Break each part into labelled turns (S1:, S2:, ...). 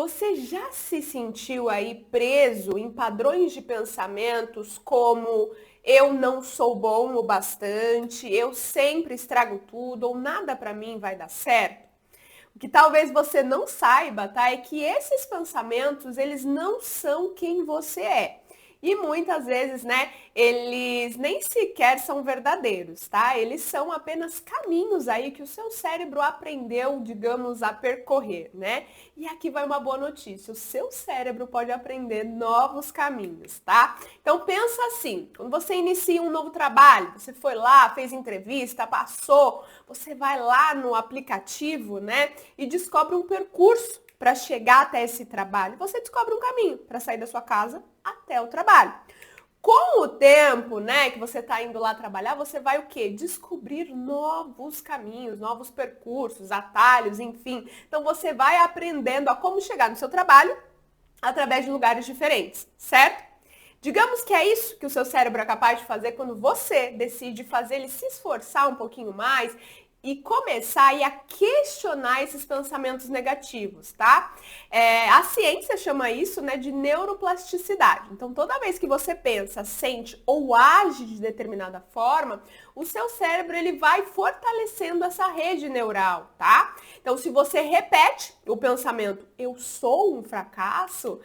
S1: Você já se sentiu aí preso em padrões de pensamentos como eu não sou bom o bastante, eu sempre estrago tudo ou nada pra mim vai dar certo? O que talvez você não saiba, tá? É que esses pensamentos, eles não são quem você é. E muitas vezes, né, eles nem sequer são verdadeiros, tá? Eles são apenas caminhos aí que o seu cérebro aprendeu, digamos, a percorrer, né? E aqui vai uma boa notícia, o seu cérebro pode aprender novos caminhos, tá? Então pensa assim, quando você inicia um novo trabalho, você foi lá, fez entrevista, passou, você vai lá no aplicativo, né, e descobre um percurso para chegar até esse trabalho. Você descobre um caminho para sair da sua casa até o trabalho. Com o tempo, né, que você está indo lá trabalhar, você vai o quê? Descobrir novos caminhos, novos percursos, atalhos, enfim. Então você vai aprendendo a como chegar no seu trabalho através de lugares diferentes, certo? Digamos que é isso que o seu cérebro é capaz de fazer quando você decide fazer ele se esforçar um pouquinho mais e começar aí a questionar esses pensamentos negativos, tá? A ciência chama isso, né, de neuroplasticidade. Então, toda vez que você pensa, sente ou age de determinada forma, o seu cérebro ele vai fortalecendo essa rede neural, tá? Então, se você repete o pensamento, eu sou um fracasso,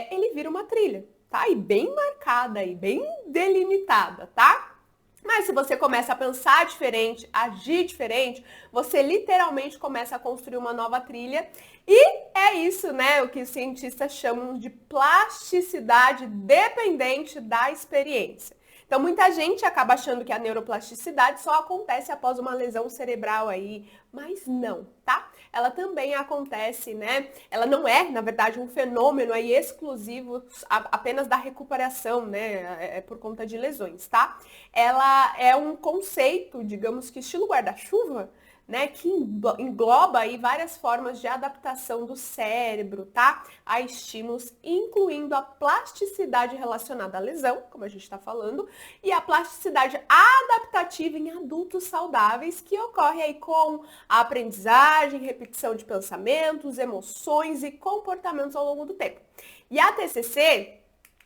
S1: ele vira uma trilha, tá? E bem marcada e bem delimitada, tá? Mas se você começa a pensar diferente, agir diferente, você literalmente começa a construir uma nova trilha. E é isso, né, o que os cientistas chamam de plasticidade dependente da experiência. Então, muita gente acaba achando que a neuroplasticidade só acontece após uma lesão cerebral aí, mas não, tá? Ela também acontece, né? Ela não é, na verdade, um fenômeno aí exclusivo apenas da recuperação, né? É por conta de lesões, tá? Ela é um conceito, digamos que estilo guarda-chuva, né, que engloba aí várias formas de adaptação do cérebro, tá? A estímulos, incluindo a plasticidade relacionada à lesão, como a gente está falando, e a plasticidade adaptativa em adultos saudáveis, que ocorre aí com a aprendizagem, repetição de pensamentos, emoções e comportamentos ao longo do tempo. E a TCC,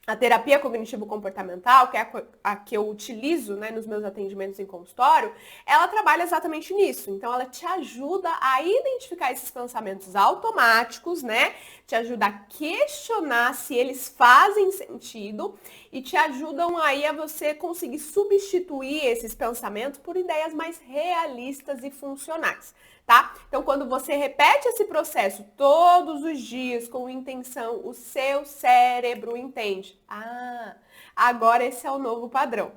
S1: a terapia cognitivo-comportamental, que é a que eu utilizo, né, nos meus atendimentos em consultório, ela trabalha exatamente nisso. Então, ela te ajuda a identificar esses pensamentos automáticos, né? Te ajuda a questionar se eles fazem sentido e te ajudam aí a você conseguir substituir esses pensamentos por ideias mais realistas e funcionais. Tá? Então, quando você repete esse processo todos os dias com intenção, o seu cérebro entende. Ah, agora esse é o novo padrão.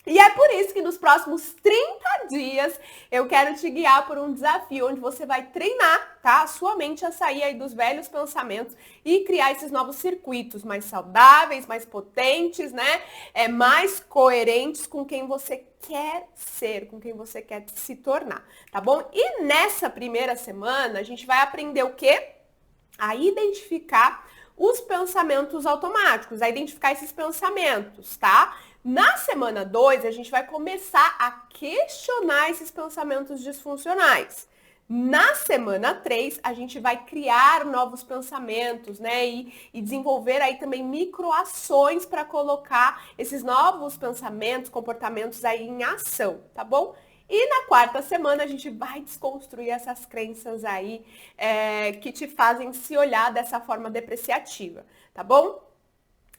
S1: E é por isso que nos próximos 30 dias eu quero te guiar por um desafio onde você vai treinar, tá? A sua mente a sair aí dos velhos pensamentos e criar esses novos circuitos mais saudáveis, mais potentes, né? Mais coerentes com quem você quer ser, com quem você quer se tornar, tá bom? E nessa primeira semana a gente vai aprender o quê? A identificar os pensamentos automáticos, a identificar esses pensamentos, tá? Na semana 2, a gente vai começar a questionar esses pensamentos disfuncionais. Na semana 3, a gente vai criar novos pensamentos, né? E desenvolver aí também microações para colocar esses novos pensamentos, comportamentos aí em ação, tá bom? E na quarta semana a gente vai desconstruir essas crenças aí que te fazem se olhar dessa forma depreciativa, tá bom?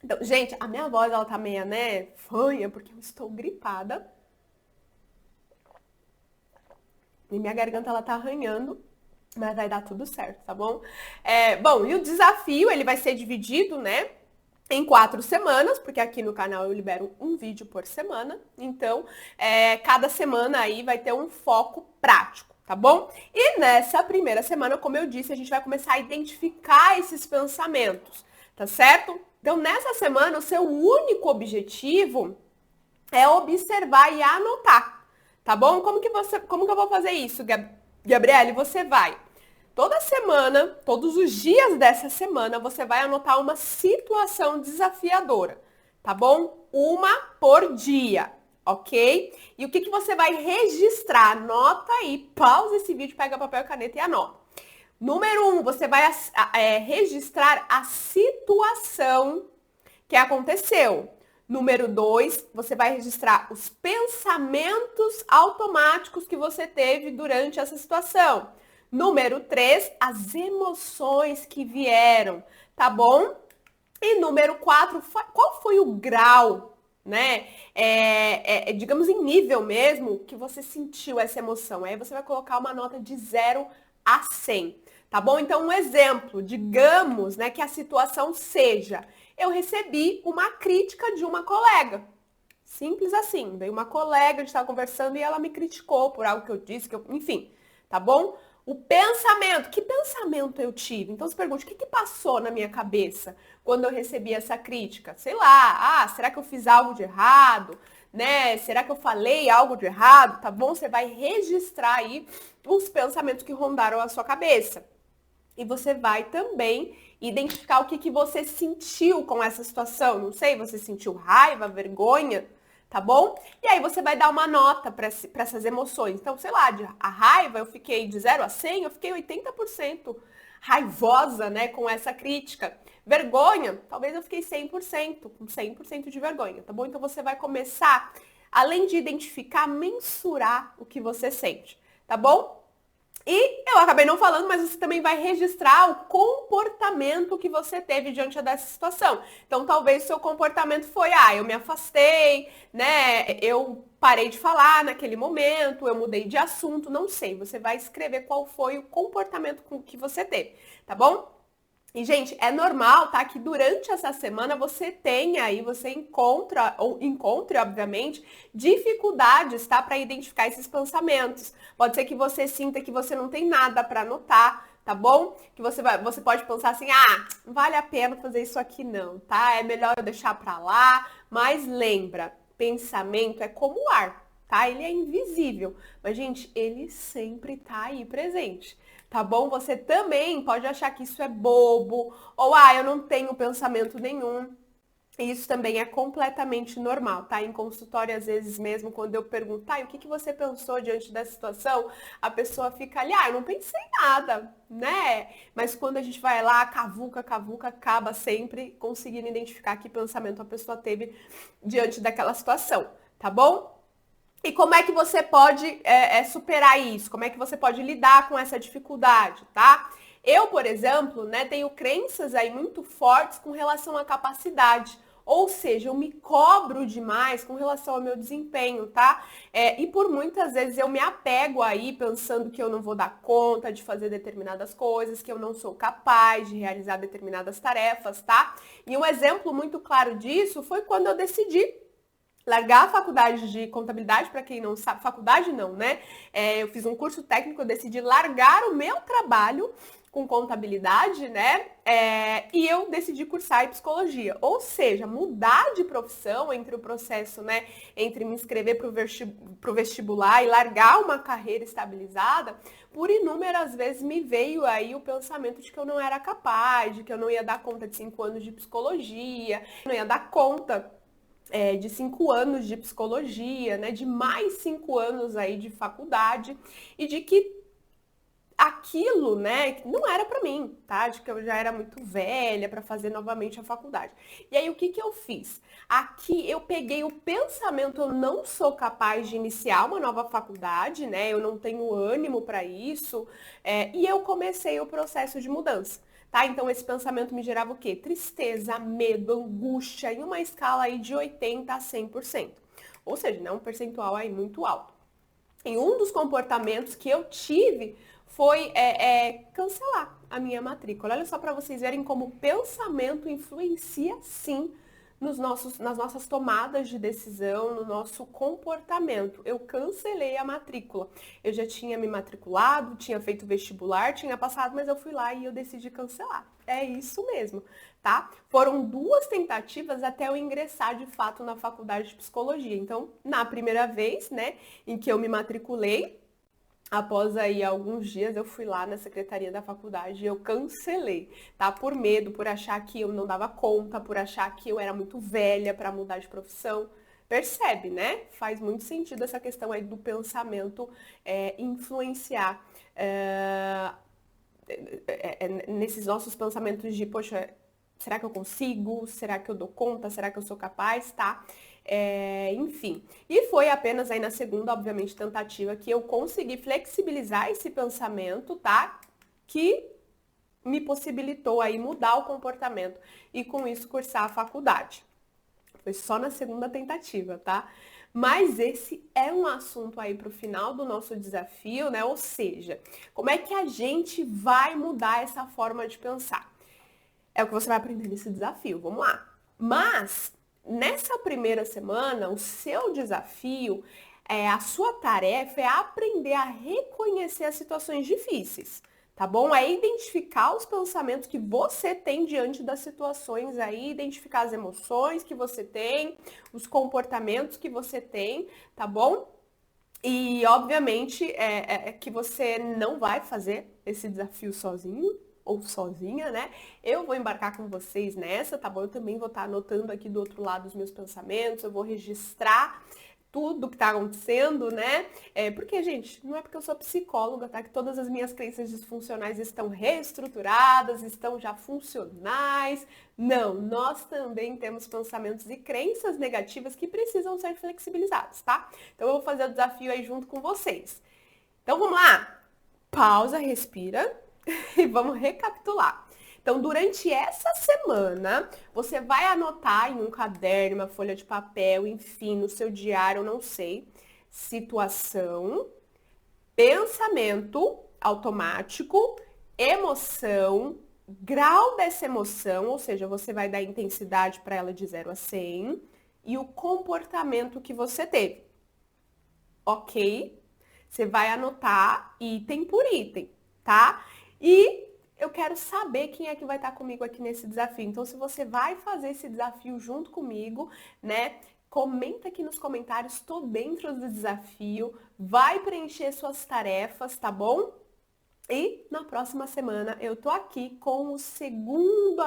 S1: Então, gente, a minha voz, ela tá meio, né, fanha, porque eu estou gripada. E minha garganta, ela tá arranhando, mas vai dar tudo certo, tá bom? Bom, e o desafio, ele vai ser dividido, né, em 4 semanas, porque aqui no canal eu libero um vídeo por semana. Então, cada semana aí vai ter um foco prático, tá bom? E nessa primeira semana, como eu disse, a gente vai começar a identificar esses pensamentos, tá certo? Então, nessa semana, o seu único objetivo é observar e anotar, tá bom? Como que eu vou fazer isso, Gabriele? Você vai toda semana, todos os dias dessa semana, você vai anotar uma situação desafiadora, tá bom? Uma por dia, ok? E o que você vai registrar? Anota aí, pausa esse vídeo, pega papel e caneta e anota. Número 1, você vai registrar a situação que aconteceu. Número 2, você vai registrar os pensamentos automáticos que você teve durante essa situação. Número 3, as emoções que vieram, tá bom? E número 4, qual foi o grau, né? Digamos em nível mesmo, que você sentiu essa emoção. Aí você vai colocar uma nota de 0 a 100, tá bom? Então, um exemplo, digamos, né, que a situação seja: eu recebi uma crítica de uma colega. Simples assim. Veio uma colega, a gente estava conversando e ela me criticou por algo que eu disse, enfim, tá bom? O pensamento, que pensamento eu tive? Então se pergunte, o que passou na minha cabeça quando eu recebi essa crítica? Sei lá, será que eu fiz algo de errado? Né? Será que eu falei algo de errado? Tá bom? Você vai registrar aí os pensamentos que rondaram a sua cabeça. E você vai também identificar o que você sentiu com essa situação. Não sei, você sentiu raiva, vergonha, tá bom? E aí você vai dar uma nota para essas emoções. Então, sei lá, a raiva, eu fiquei de 0 a 100, eu fiquei 80% raivosa, né, com essa crítica. Vergonha, talvez eu fiquei 100%, com 100% de vergonha, tá bom? Então você vai começar, além de identificar, mensurar o que você sente, tá bom? E eu acabei não falando, mas você também vai registrar o comportamento que você teve diante dessa situação. Então, talvez o seu comportamento foi, eu me afastei, né? Eu parei de falar naquele momento, eu mudei de assunto, não sei. Você vai escrever qual foi o comportamento que você teve, tá bom? E, gente, é normal, tá? Que durante essa semana você tenha aí, você encontre, obviamente, dificuldades, tá? Para identificar esses pensamentos. Pode ser que você sinta que você não tem nada para anotar, tá bom? Que você pode pensar assim, não vale a pena fazer isso aqui não, tá? É melhor eu deixar para lá. Mas lembra, pensamento é como o ar, tá? Ele é invisível, mas, gente, ele sempre tá aí presente. Tá bom? Você também pode achar que isso é bobo, ou eu não tenho pensamento nenhum. Isso também é completamente normal, tá? Em consultório, às vezes mesmo, quando eu pergunto, e o que você pensou diante dessa situação? A pessoa fica ali, eu não pensei nada, né? Mas quando a gente vai lá, cavuca, acaba sempre conseguindo identificar que pensamento a pessoa teve diante daquela situação, tá bom? E como é que você pode superar isso? Como é que você pode lidar com essa dificuldade, tá? Eu, por exemplo, né, tenho crenças aí muito fortes com relação à capacidade. Ou seja, eu me cobro demais com relação ao meu desempenho, tá? E por muitas vezes eu me apego aí pensando que eu não vou dar conta de fazer determinadas coisas, que eu não sou capaz de realizar determinadas tarefas, tá? E um exemplo muito claro disso foi quando eu decidi largar a faculdade de contabilidade, para quem não sabe, faculdade não, né? Eu fiz um curso técnico, eu decidi largar o meu trabalho com contabilidade, né? E eu decidi cursar psicologia. Ou seja, mudar de profissão entre o processo, né? Entre me inscrever para o vestibular e largar uma carreira estabilizada, por inúmeras vezes me veio aí o pensamento de que eu não era capaz, de que eu não ia dar conta de 5 anos de psicologia, não ia dar conta de 5 anos de psicologia, né, de mais 5 anos aí de faculdade, e de que aquilo, né, não era para mim, tá? De que eu já era muito velha para fazer novamente a faculdade. E aí o que eu fiz? Aqui eu peguei o pensamento, eu não sou capaz de iniciar uma nova faculdade, né? Eu não tenho ânimo para isso, e eu comecei o processo de mudança. Tá? Então esse pensamento me gerava o quê? Tristeza, medo, angústia, em uma escala aí de 80 a 100%. Ou seja, né, um percentual aí muito alto. E um dos comportamentos que eu tive foi cancelar a minha matrícula. Olha só para vocês verem como o pensamento influencia sim nas nossas tomadas de decisão, no nosso comportamento. Eu cancelei a matrícula. Eu já tinha me matriculado, tinha feito vestibular, tinha passado, mas eu fui lá e eu decidi cancelar. É isso mesmo, tá? Foram 2 tentativas até eu ingressar de fato na faculdade de psicologia. Então, na primeira vez, né, em que eu me matriculei, após aí alguns dias eu fui lá na secretaria da faculdade e eu cancelei, tá? Por medo, por achar que eu não dava conta, por achar que eu era muito velha para mudar de profissão. Percebe, né? Faz muito sentido essa questão aí do pensamento influenciar nesses nossos pensamentos de, poxa, será que eu consigo? Será que eu dou conta? Será que eu sou capaz? Tá? Enfim. E foi apenas aí na segunda, obviamente, tentativa que eu consegui flexibilizar esse pensamento, tá? Que me possibilitou aí mudar o comportamento e com isso cursar a faculdade. Foi só na segunda tentativa, tá? Mas esse é um assunto aí para o final do nosso desafio, né? Ou seja, como é que a gente vai mudar essa forma de pensar? É o que você vai aprender nesse desafio, vamos lá. Mas, nessa primeira semana, o seu desafio, a sua tarefa é aprender a reconhecer as situações difíceis, tá bom? É identificar os pensamentos que você tem diante das situações aí, identificar as emoções que você tem, os comportamentos que você tem, tá bom? E, obviamente, que você não vai fazer esse desafio sozinho ou sozinha, né? Eu vou embarcar com vocês nessa, tá bom? Eu também vou estar anotando aqui do outro lado os meus pensamentos, eu vou registrar tudo que tá acontecendo, né? Porque, gente, não é porque eu sou psicóloga, tá? Que todas as minhas crenças disfuncionais estão reestruturadas, estão já funcionais. Não, nós também temos pensamentos e crenças negativas que precisam ser flexibilizados, tá? Então eu vou fazer o desafio aí junto com vocês. Então vamos lá? Pausa, respira e vamos recapitular. Então, durante essa semana, você vai anotar em um caderno, uma folha de papel, enfim, no seu diário, eu não sei, situação, pensamento automático, emoção, grau dessa emoção, ou seja, você vai dar intensidade para ela de 0 a 100, e o comportamento que você teve. Ok? Você vai anotar item por item, tá? E eu quero saber quem é que vai estar comigo aqui nesse desafio. Então, se você vai fazer esse desafio junto comigo, né? Comenta aqui nos comentários, estou dentro do desafio, vai preencher suas tarefas, tá bom? E na próxima semana eu tô aqui com a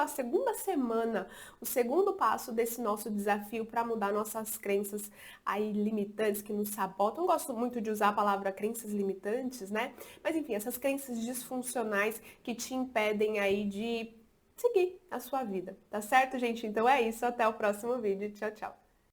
S1: segunda semana, o segundo passo desse nosso desafio para mudar nossas crenças aí limitantes que nos sabotam. Eu gosto muito de usar a palavra crenças limitantes, né? Mas enfim, essas crenças disfuncionais que te impedem aí de seguir a sua vida, tá certo, gente? Então é isso, até o próximo vídeo. Tchau, tchau.